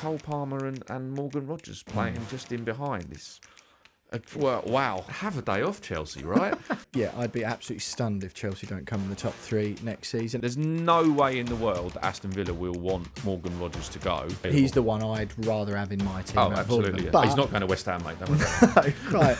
Cole Palmer and Morgan Rogers playing just in behind. It's well, wow, have a day off, Chelsea, right? Yeah, I'd be absolutely stunned if Chelsea don't come in the top 3 next season. There's no way in the world that Aston Villa will want Morgan Rogers to go. He's the one I'd rather have in my team. Oh, absolutely. Yeah. But he's not going to West Ham, mate. Don't worry. Right.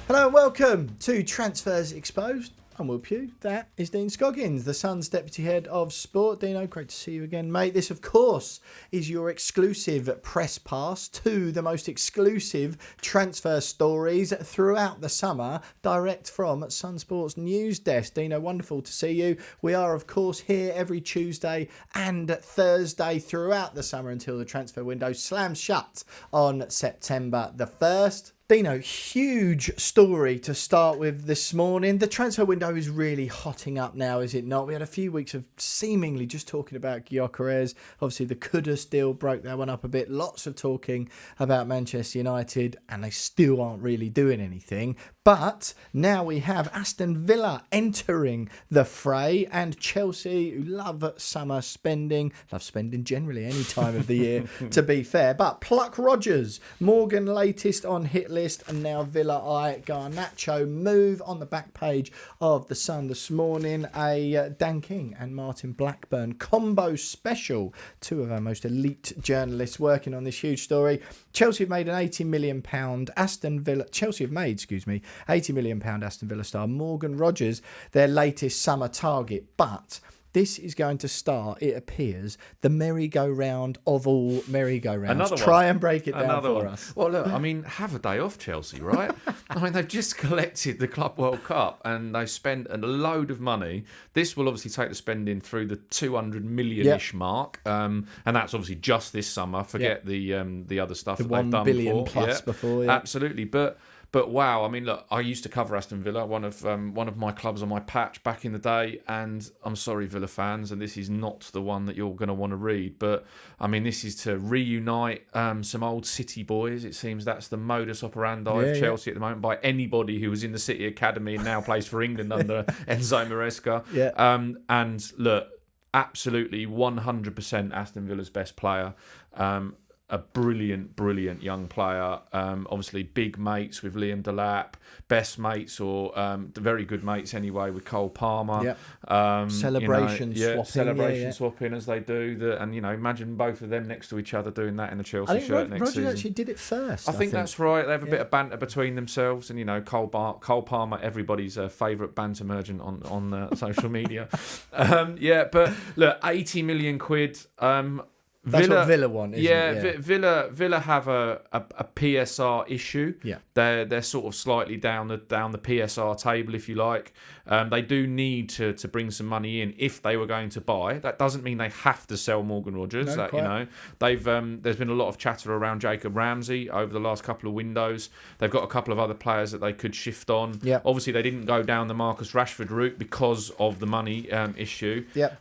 Hello and welcome to Transfers Exposed. I'm Will Pugh. That is Dean Scoggins, the Sun's Deputy Head of Sport. Dino, great to see you again, mate. This, of course, is your exclusive press pass to the most exclusive transfer stories throughout the summer, direct from Sun Sports News Desk. Dino, wonderful to see you. We are, of course, here every Tuesday and Thursday throughout the summer until the transfer window slams shut on September the 1st. Dino, huge story to start with this morning. The transfer window is really hotting up now, is it not? We had a few weeks of seemingly just talking about Gyökeres. Obviously, the Kudus deal broke that one up a bit. Lots of talking about Manchester United, and they still aren't really doing anything. But now we have Aston Villa entering the fray, and Chelsea, who love summer spending, love spending generally any time of the year, to be fair. But pluck Rogers, Morgan latest on hit list, and now Villa eye Garnacho move on the back page of the Sun this morning. A Dan King and Martin Blackburn combo special, two of our most elite journalists working on this huge story. Chelsea have made an £80 million Aston Villa. Chelsea have made, £80 million Aston Villa star Morgan Rogers their latest summer target, but this is going to start, it appears, the merry-go-round of all merry-go-rounds. Try and break it down for us. Well, look, I mean, have a day off, Chelsea, right? I mean, they've just collected the Club World Cup and they've spent a load of money. This will obviously take the spending through the 200 million-ish mark, and that's obviously just this summer. Forget the other stuff that they've done billion before. Plus before. Absolutely, But wow, I mean, look, I used to cover Aston Villa, one of my clubs on my patch back in the day, and I'm sorry, Villa fans, and this is not the one that you're going to want to read, but I mean, this is to reunite some old City boys. It seems that's the modus operandi of Chelsea at the moment by anybody who was in the City Academy and now plays for England under Enzo Maresca. Yeah. And look, absolutely 100% Aston Villa's best player. A brilliant young player. Obviously, big mates with Liam Delap, best mates or very good mates anyway with Cole Palmer. Yep. Celebration swapping as they do. And imagine both of them next to each other doing that in the Chelsea shirt next season. Roger actually did it first. I think that's right. They have a bit of banter between themselves, and Cole Palmer, everybody's favourite banter merchant on social media. But look, 80 million quid. That's what Villa want, isn't it? Villa have a PSR issue. Yeah. They're sort of slightly down the PSR table, if you like. They do need to bring some money in if they were going to buy. That doesn't mean they have to sell Morgan Rogers. They've there's been a lot of chatter around Jacob Ramsey over the last couple of windows. They've got a couple of other players that they could shift on. Yep. Obviously, they didn't go down the Marcus Rashford route because of the money issue. Yep.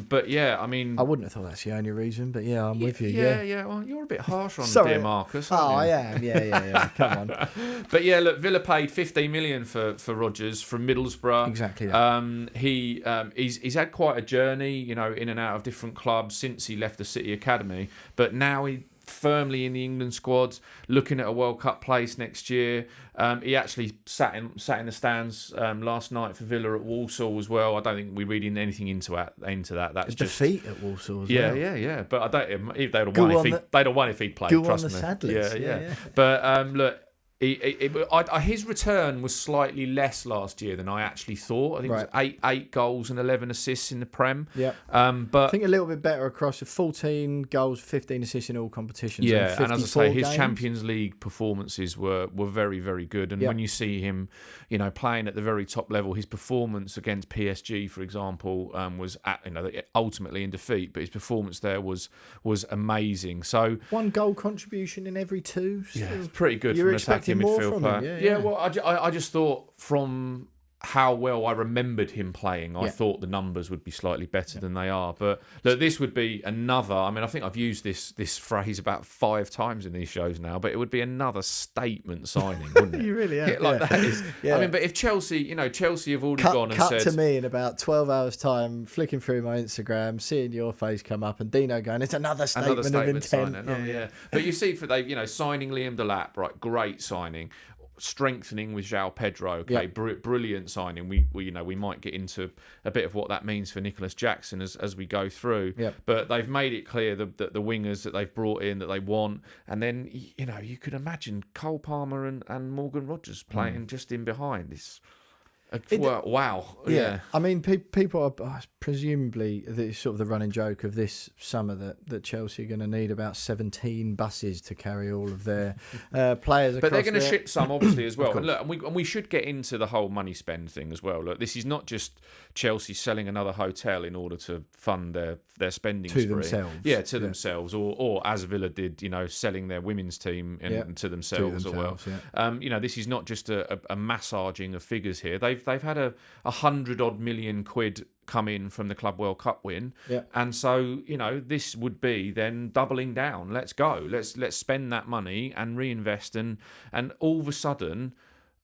But yeah, I mean, I wouldn't have thought that's the only reason, but yeah, I'm with you. Yeah. Well, you're a bit harsh on dear Marcus. I am. Yeah. Come on. But yeah, look, Villa paid 15 million for Rogers from Middlesbrough. Exactly that. He's had quite a journey, in and out of different clubs since he left the City Academy. But now he firmly in the England squad, looking at a World Cup place next year. He actually sat in the stands last night for Villa at Walsall as well. I don't think we're reading anything into that. That's just defeat at Walsall as well. Yeah. But I don't. They'd have won if he'd played. Trust me. Sad list. Yeah. But look. His return was slightly less last year than I actually thought. I think it was 8 goals and 11 assists in the Prem. Yeah. But I think a little bit better across the 14 goals, 15 assists in all competitions. Yeah, and as I say, his games. Champions League performances were very, very good. And when you see him, playing at the very top level, his performance against PSG, for example, was ultimately in defeat, but his performance there was amazing. So 1 goal contribution in every 2. Yeah, it's pretty good from an attacking midfield player. Yeah. Well, I just thought from how well I remembered him playing, I thought the numbers would be slightly better than they are. But look, this would be another. I mean, I think I've used this phrase about 5 times in these shows now, but it would be another statement signing, wouldn't it? You really have. That is. I mean, but if Chelsea, Chelsea have already gone and cut said to me in about 12 hours' time, flicking through my Instagram, seeing your face come up, and Dino going, "It's another statement of intent." Signing. But you see, for signing Liam Delap, right? Great signing. Strengthening with João Pedro, okay, brilliant signing. We might get into a bit of what that means for Nicolas Jackson as we go through. But they've made it clear that the wingers that they've brought in that they want, and then you could imagine Cole Palmer and Morgan Rogers playing just in behind. Wow. Yeah. I mean, people are presumably the sort of the running joke of this summer that Chelsea are going to need about 17 buses to carry all of their players across. But they're going to ship some, obviously, as well. And look, and we should get into the whole money spend thing as well. Look, this is not just Chelsea selling another hotel in order to fund their spending to spree. Themselves. Yeah, to themselves, or as Villa did, selling their women's team to themselves as well. Yeah. This is not just a massaging of figures here. They've had a 100-odd million quid come in from the Club World Cup win, and so this would be then doubling down. Let's go. Let's spend that money and reinvest, and all of a sudden,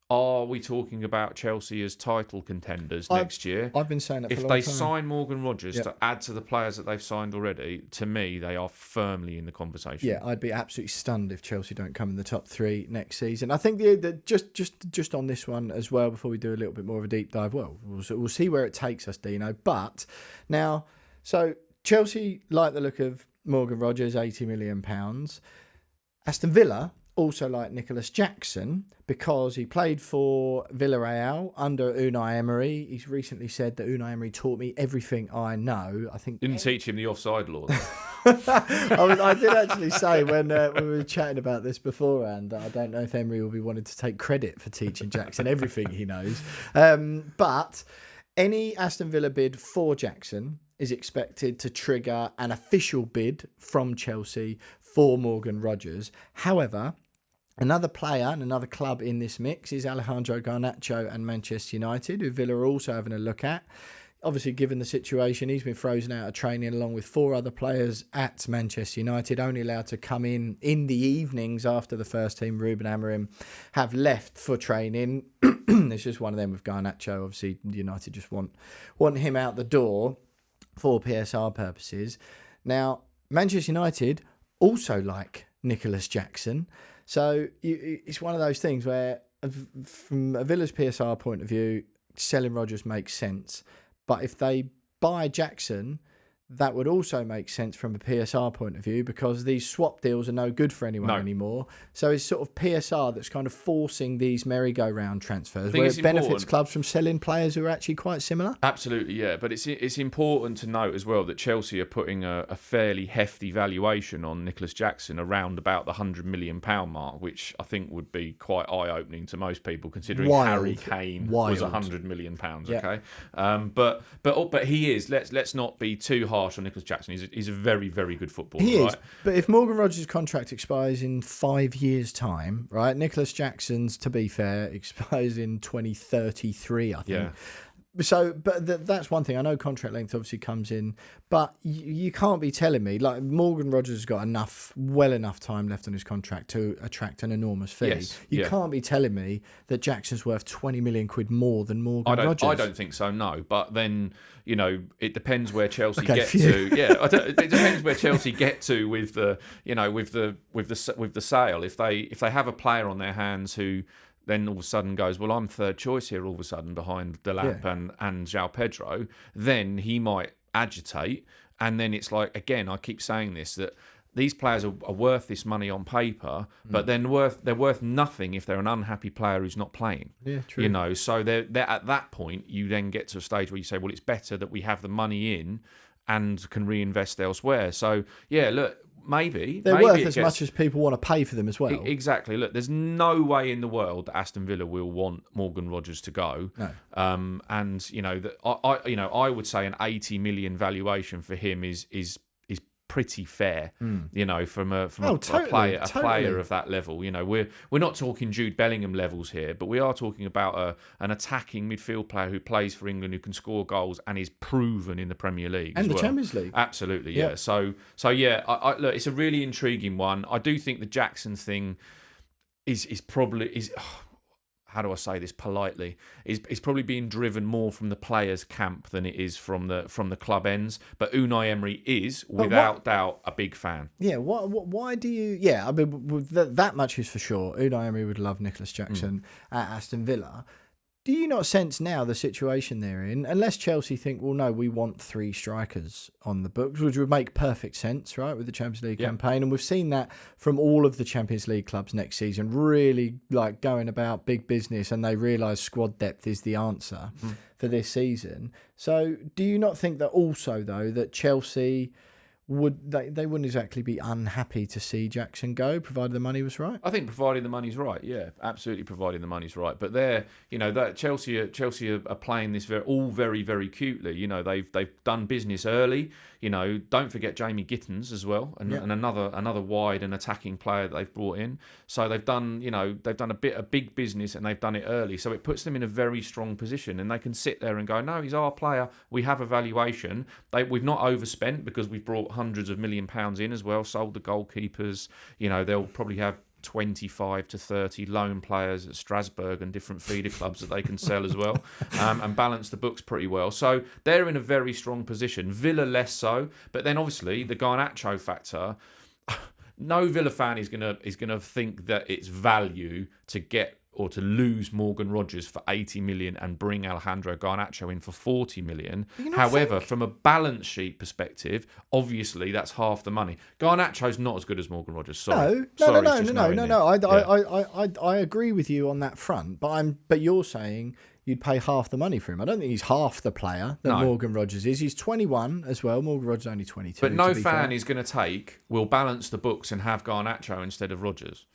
are we talking about Chelsea as title contenders next year? I've been saying that for a long time. If they time. sign Morgan Rogers to add to the players that they've signed already, to me, they are firmly in the conversation. Yeah, I'd be absolutely stunned if Chelsea don't come in the top 3 next season. I think just on this one as well, before we do a little bit more of a deep dive, we'll see where it takes us, Dino. But now, so Chelsea like the look of Morgan Rogers, £80 million. Aston Villa also like Nicolas Jackson because he played for Villarreal under Unai Emery. He's recently said that Unai Emery taught me everything I know. I think didn't teach him the offside law. I did actually say when we were chatting about this beforehand that I don't know if Emery will be wanting to take credit for teaching Jackson everything he knows. But any Aston Villa bid for Jackson is expected to trigger an official bid from Chelsea for Morgan Rogers. However, another player and another club in this mix is Alejandro Garnacho and Manchester United, who Villa are also having a look at. Obviously, given the situation, he's been frozen out of training along with 4 other players at Manchester United, only allowed to come in the evenings after the first team, Ruben Amorim, have left for training. It's just one of them with Garnacho. Obviously, United just want him out the door for PSR purposes. Now, Manchester United also like Nicolas Jackson. So it's one of those things where, from a Villa's PSR point of view, selling Rodgers makes sense. But if they buy Jackson, that would also make sense from a PSR point of view because these swap deals are no good for anyone anymore. So it's sort of PSR that's kind of forcing these merry-go-round transfers where it benefits clubs from selling players who are actually quite similar. Absolutely, yeah. But it's important to note as well that Chelsea are putting a fairly hefty valuation on Nicolas Jackson around about the £100 million mark, which I think would be quite eye-opening to most people considering Harry Kane was £100 million, okay? But he is, let's not be too harsh on Nicolas Jackson. He's a very, very good footballer. He is. But if Morgan Rogers' contract expires in 5 years' time, right? Nicolas Jackson's, to be fair, expires in 2033, I think. Yeah. So, but that's one thing. I know contract length obviously comes in, but you can't be telling me, like, Morgan Rogers has got well enough time left on his contract to attract an enormous fee. Yes, you can't be telling me that Jackson's worth 20 million quid more than Morgan Rogers. I don't think so, no. But then, it depends where Chelsea get to. Yeah, it depends where Chelsea get to with the sale. If they have a player on their hands who then all of a sudden goes, well, I'm third choice here all of a sudden behind Delap and João Pedro, then he might agitate. And then it's like, again, I keep saying this, that these players are worth this money on paper, but they're worth nothing if they're an unhappy player who's not playing. Yeah, true. So they're at that point, you then get to a stage where you say, well, it's better that we have the money in and can reinvest elsewhere. So, yeah, look, Maybe. They're worth as much as people want to pay for them as well. Exactly. Look, there's no way in the world that Aston Villa will want Morgan Rogers to go. No. And I would say an 80 million valuation for him is pretty fair, you know, from a Totally. player of that level. You know, we're not talking Jude Bellingham levels here, but we are talking about an attacking midfield player who plays for England, who can score goals and is proven in the Premier League and as the well. Champions League. Absolutely, yeah. So yeah, I look, it's a really intriguing one. I do think the Jackson thing is probably how do I say this politely? Is probably being driven more from the players' camp than it is from the club ends. But Unai Emery is, without doubt, a big fan. Yeah. Why do you? Yeah. I mean, that much is for sure. Unai Emery would love Nicolas Jackson at Aston Villa. Do you not sense now the situation they're in? Unless Chelsea think, well, no, we want 3 strikers on the books, which would make perfect sense, right, with the Champions League campaign. And we've seen that from all of the Champions League clubs next season, really like going about big business, and they realise squad depth is the answer for this season. So do you not think that also, though, that Chelsea they wouldn't exactly be unhappy to see Jackson go, provided the money was right? I think provided the money's right, yeah, absolutely, providing the money's right. But that Chelsea are playing this very, very cutely. You know, they've done business early. You know, don't forget Jamie Gittins as well, and another wide and attacking player that they've brought in. So they've done a big business, and they've done it early. So it puts them in a very strong position, and they can sit there and go, no, he's our player. We have a valuation. We've not overspent because we've brought hundreds of £1 million in as well. Sold the goalkeepers. You know, they'll probably have 25 to 30 loan players at Strasbourg and different feeder clubs that they can sell as well, and balance the books pretty well. So they're in a very strong position. Villa less so, but then obviously the Garnacho factor. No Villa fan is gonna think that it's value to get or to lose Morgan Rogers for 80 million and bring Alejandro Garnacho in for 40 million. However, from a balance sheet perspective, obviously that's half the money. Garnacho's not as good as Morgan Rogers. Sorry. No. I agree with you on that front, but you're saying you'd pay half the money for him. I don't think he's half the player that Morgan Rogers is. He's 21 as well. Morgan Rogers is only 22. But no fan is going to will balance the books and have Garnacho instead of Rogers.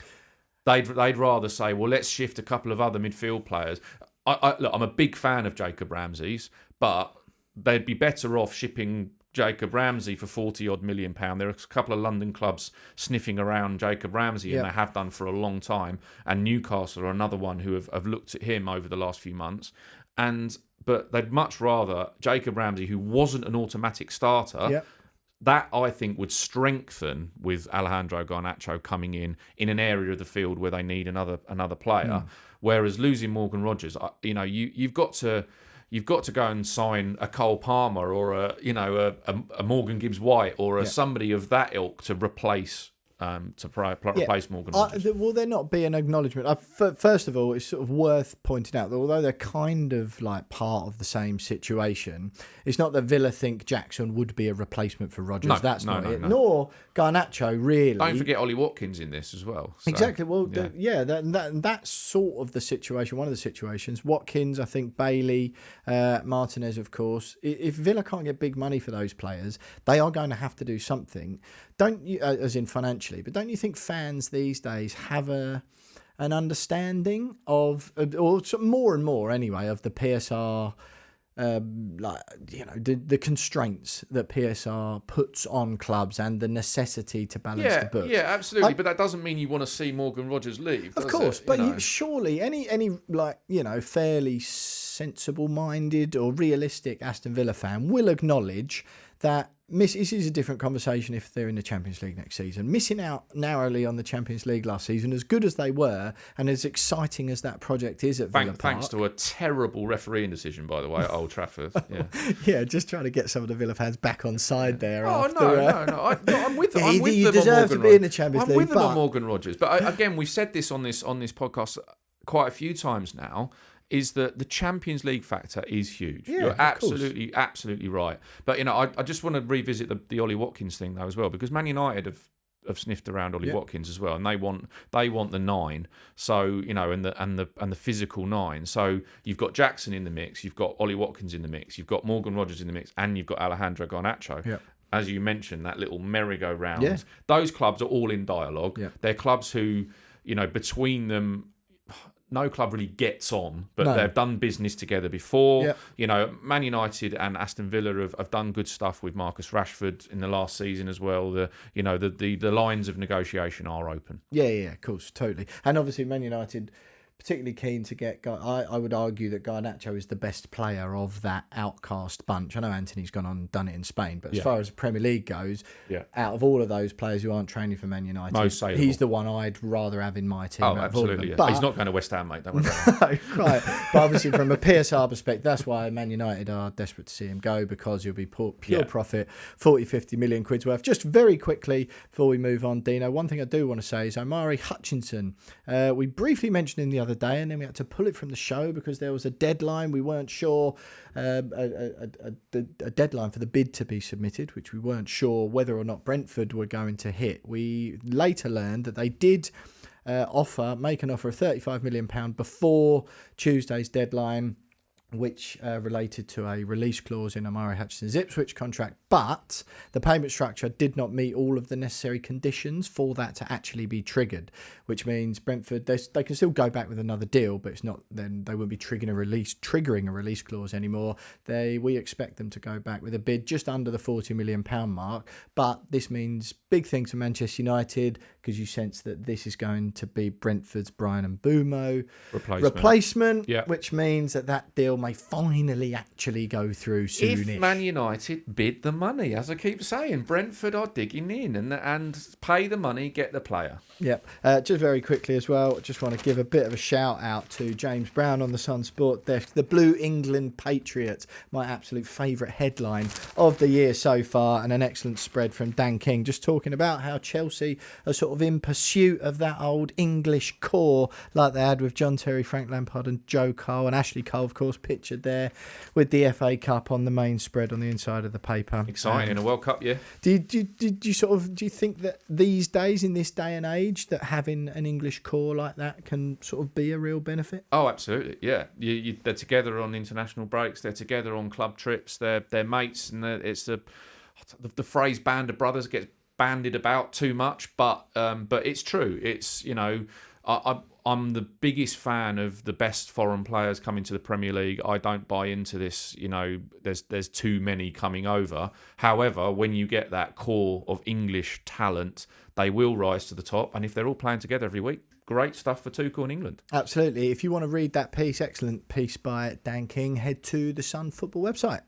They'd rather say, well, let's shift a couple of other midfield players. Look, I'm a big fan of Jacob Ramsey's, but they'd be better off shipping Jacob Ramsey for 40-odd million £. There are a couple of London clubs sniffing around Jacob Ramsey, and they have done for a long time. And Newcastle are another one who have looked at him over the last few months. But they'd much rather Jacob Ramsey, who wasn't an automatic starter. Yep. That, I think, would strengthen with Alejandro Garnacho coming in an area of the field where they need another player. Whereas losing Morgan Rogers, you know, you've got to go and sign a Cole Palmer or a Morgan Gibbs-White or somebody of that ilk to replace Morgan Rogers. Will there not be an acknowledgement? First of all, it's sort of worth pointing out that although they're kind of like part of the same situation, it's not that Villa think Jackson would be a replacement for Rogers. That's not it. Nor Garnacho, really. Don't forget Ollie Watkins in this as well. So, exactly. Well, that's sort of the situation. One of the situations. Watkins, I think, Bailey, Martinez, of course. If Villa can't get big money for those players, they are going to have to do something. Don't you, as in financially, but don't you think fans these days have an understanding of, or more and more anyway, of the PSR, the constraints that PSR puts on clubs and the necessity to balance the books? Yeah, absolutely. But that doesn't mean you want to see Morgan Rogers leave. Of course, but surely any fairly sensible-minded or realistic Aston Villa fan will acknowledge that this is a different conversation if they're in the Champions League next season. Missing out narrowly on the Champions League last season, as good as they were and as exciting as that project is at Villa Park. Thanks to a terrible refereeing decision, by the way, at Old Trafford. Yeah, just trying to get some of the Villa fans back on side there. No. I'm with them. You deserve to be in the Champions League. I'm with them on Morgan Rogers. But again, we've said this on this podcast quite a few times now, is that the Champions League factor is huge. Yeah, you're absolutely right. But, you know, I just want to revisit the Ollie Watkins thing, though, as well, because Man United have sniffed around Ollie Watkins as well, and they want the 9. So, you know, and the physical 9. So you've got Jackson in the mix, you've got Ollie Watkins in the mix, you've got Morgan Rogers in the mix, and you've got Alejandro Garnacho. Yeah. As you mentioned, that little merry-go-round. Yeah. Those clubs are all in dialogue. Yeah. They're clubs who, you know, between them, no club really gets on, but No. they've done business together before. Yep. You know, Man United and Aston Villa have done good stuff with Marcus Rashford in the last season as well. The lines of negotiation are open. Yeah, of course, totally. And obviously, Man United particularly keen to get. I would argue that Garnacho is the best player of that outcast bunch. I know Anthony's gone on and done it in Spain, but as far as the Premier League goes, out of all of those players who aren't training for Man United, most saleable. He's the one I'd rather have in my team. Oh, absolutely. Yeah. But he's not going to West Ham, mate. Don't worry about it. right. But obviously, from a PSR perspective, that's why Man United are desperate to see him go, because he'll be pure profit, 40, 50 million quid's worth. Just very quickly before we move on, Dino, one thing I do want to say is Omari Hutchinson. We briefly mentioned him the other day, and then we had to pull it from the show because there was a deadline. We weren't sure, a deadline for the bid to be submitted, which we weren't sure whether or not Brentford were going to hit. We later learned that they did make an offer of £35 million before Tuesday's deadline, which related to a release clause in Omari Hutchinson's Ipswich contract, but the payment structure did not meet all of the necessary conditions for that to actually be triggered, which means Brentford, they can still go back with another deal, but it's not, then they won't be triggering a release clause anymore. We expect them to go back with a bid just under the £40 million mark, but this means big things for Manchester United, because you sense that this is going to be Brentford's Bryan Mbeumo replacement, which means that deal may finally actually go through soonish. If Man United bid the money, as I keep saying, Brentford are digging in and pay the money, get the player. Yep. Just very quickly as well, just want to give a bit of a shout out to James Brown on the Sun Sport desk. The Blue England Patriots, my absolute favourite headline of the year so far, and an excellent spread from Dan King, just talking about how Chelsea are sort of in pursuit of that old English core like they had with John Terry, Frank Lampard and Joe Cole, and Ashley Cole, of course, pictured there with the FA Cup on the main spread on the inside of the paper. Exciting, a World Cup, yeah. Do you think that these days, in this day and age, that having an English core like that can sort of be a real benefit? Oh, absolutely, yeah. They're together on international breaks. They're together on club trips. They're mates, and it's the phrase "band of brothers" gets bandied about too much, but it's true. It's, you know, I'm the biggest fan of the best foreign players coming to the Premier League. I don't buy into this, you know, there's too many coming over. However, when you get that core of English talent, they will rise to the top. And if they're all playing together every week, great stuff for Tuchel in England. Absolutely. If you want to read that piece, excellent piece by Dan King, head to the Sun Football website.